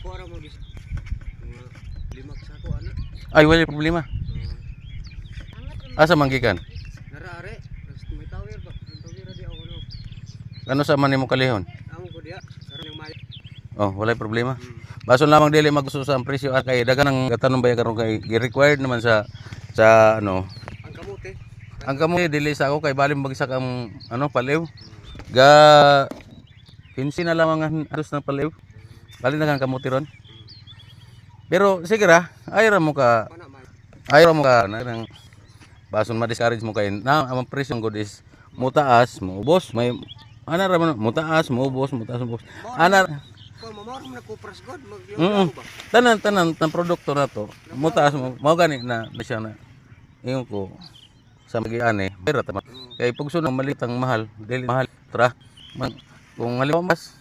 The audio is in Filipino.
Kuha mo gis. Mga lima sa ko ana. Ay, wala problema. Asa manggikan? Naraare. May tower ba? May tower di ako no. Ano sa man nimo kalihon? Amo ko diya. Karon yung mali. Oh, wala problema. Baso lamang dili magusto sa ang presyo at kay dagan ang katanong ba karon kay required naman sa ano. Ang kamote. Ang kamote dili sa ako kay balim bagsak ang ano paliw. Ga 15 na lamang ang ados ng paliw. Bali na kang kamote ron. Pero sige ra, ayaw mo ka Ana man. ayaw mo ka nang bason ma-discourage mo kay na ang presyo ng good is mutaas, maubos, may ana ra man mutaas, maubos, mutaas, maubos. Ana Ko mamor mo na kupras god Mm. mag ba? Tanan ng produkto na to, mutaas mo, mao gani na siya na ingon ko sa magiane, pero tama. Kay pugso ng malitang mahal, dili mahal tra. Kung halimbawa mas